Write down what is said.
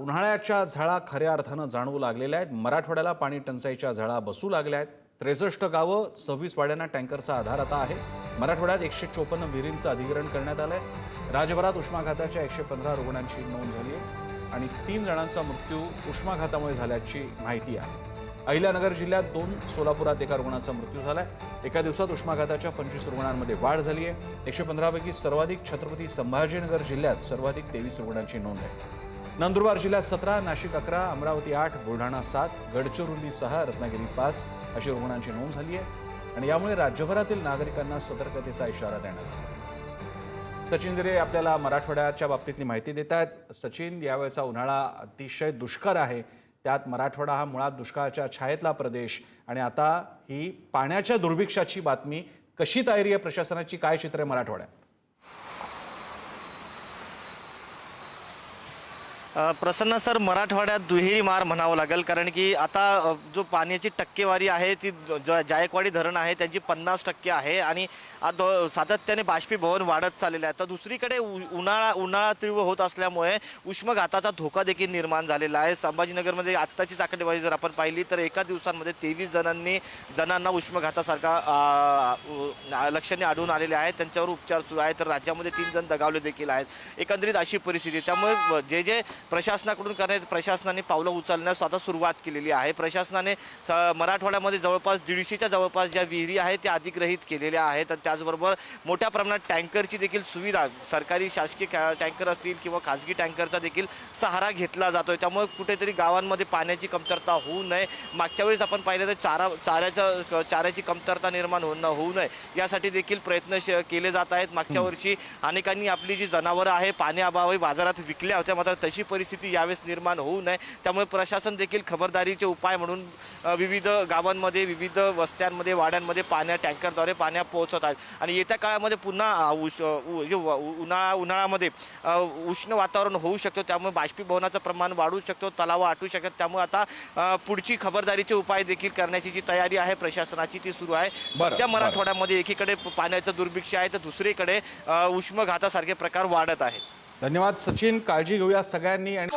उन्हाळ्याच्या झळा खऱ्या अर्थानं जाणवू लागलेल्या आहेत। मराठवाड्याला पाणी टंचाईच्या झळा बसू लागल्या आहेत। 63 गावं 26 वाड्यांना टँकरचा आधार आता आहे। मराठवाड्यात 154 विहिरींचं अधिग्रहण करण्यात आलंय। राज्यभरात उष्माघाताच्या 115 रुग्णांची नोंद झाली आहे आणि 3 जणांचा मृत्यू उष्माघातामुळे झाल्याची माहिती आहे। अहिल्यानगर जिल्ह्यात 2, सोलापुरात 1 रुग्णाचा मृत्यू झालाय। एका दिवसात उष्माघाताच्या 25 रुग्णांमध्ये वाढ झाली आहे। 115 पैकी सर्वाधिक छत्रपती संभाजीनगर जिल्ह्यात सर्वाधिक 23 रुग्णांची नोंद आहे। नंदुरबार जिल्ह्यात 17, नाशिक 11, अमरावती 8, बुलढाणा 7, गडचिरोली 6, रत्नागिरी 5 अशी रुग्णांची नोंद झाली आहे आणि यामुळे राज्यभरातील नागरिकांना सतर्कतेचा इशारा देण्यात आला। सचिन दिरे आपल्याला मराठवाड्याच्या बाबतीतली माहिती देत आहेत। सचिन, यावेळचा उन्हाळा अतिशय दुष्कर आहे, त्यात मराठवाडा हा मुळात दुष्काळाच्या छायेतला प्रदेश आणि आता ही पाण्याच्या दुर्भिक्षाची बातमी, कशी तयारी आहे प्रशासनाची, काय चित्र आहे मराठवाड्यात? प्रसन्न सर, मराठवाड्यात दुहेरी मार म्हणावं लागेल, कारण की आता जो पाण्याची टक्केवारी आहे ती जायकवाडी धरण आहे त्यांची 50% आहे आणि सातत्याने बाष्पीभवन वाढत चाललेलं आहे। तर दुसरीकडे उन्हाळा तीव्र होत असल्यामुळे उष्माघाताचा धोका देखील निर्माण झालेला आहे। संभाजीनगरमध्ये आत्ताचीच आकडेवारी जर आपण पाहिली तर एका दिवसांमध्ये 23 जणांना उष्माघातासारखा लक्षणे आढळून आलेले आहेत, त्यांच्यावर उपचार सुरू आहेत। तर राज्यामध्ये 3 जण दगावले देखील आहेत। एकंदरीत अशी परिस्थिती, त्यामुळे जे प्रशासनाकडून प्रशासनाने पावलं उचलण्यास आता सुरुवात केलेली आहे। प्रशासनाने मराठवाड्यामध्ये जवळपास 150च्या जवळपास ज्या विहिरी आहेत त्या अधिग्रहित केलेल्या आहेत। त्याचबरोबर मोठ्या प्रमाणात टँकरची देखील सुविधा, सरकारी शासकीय टँकर असतील किंवा खाजगी टँकरचा देखील सहारा घेतला जातोय। त्यामुळे कुठेतरी गावांमध्ये पाण्याची कमतरता होऊ नये। मागच्या वेळेस आपण पाहिलं तर चाऱ्याची कमतरता निर्माण होऊ नये यासाठी देखील प्रयत्न केले जात आहेत। मागच्या वर्षी अनेकांनी आपली जी जनावरं आहे पाण्याअभावी बाजारात विकल्या होत्या, मात्र तशी परिस्थिती यावेळेस निर्माण होऊ नये त्यामुळे प्रशासन देखील खबरदारीचे उपाय म्हणून विविध गावांमध्ये, विविध वस्त्यांमध्ये, वाड्यांमध्ये टँकरद्वारे पाण्या पोहोचवत आहेत। आणि येत्या काळामध्ये पुन्हा उन्हाळ्यामध्ये उष्ण वातावरण होऊ शकतो, त्यामुळे बाष्पीभवनाचं प्रमाण वाढू शकतो, तलाव आटू शकतात। त्यामुळे आता पुढची खबरदारीचे उपाय देखील करण्याची जी तयारी आहे प्रशासनाची ती सुरू आहे। सध्या मराठवाड्यामध्ये एकीकडे पाण्याचं दुर्भिक्ष आहे तर दुसरीकडे उष्माघातासारखे प्रकार वाढत आहेत। धन्यवाद सचिन, काळजी घेऊया सगळ्यांनी। आणि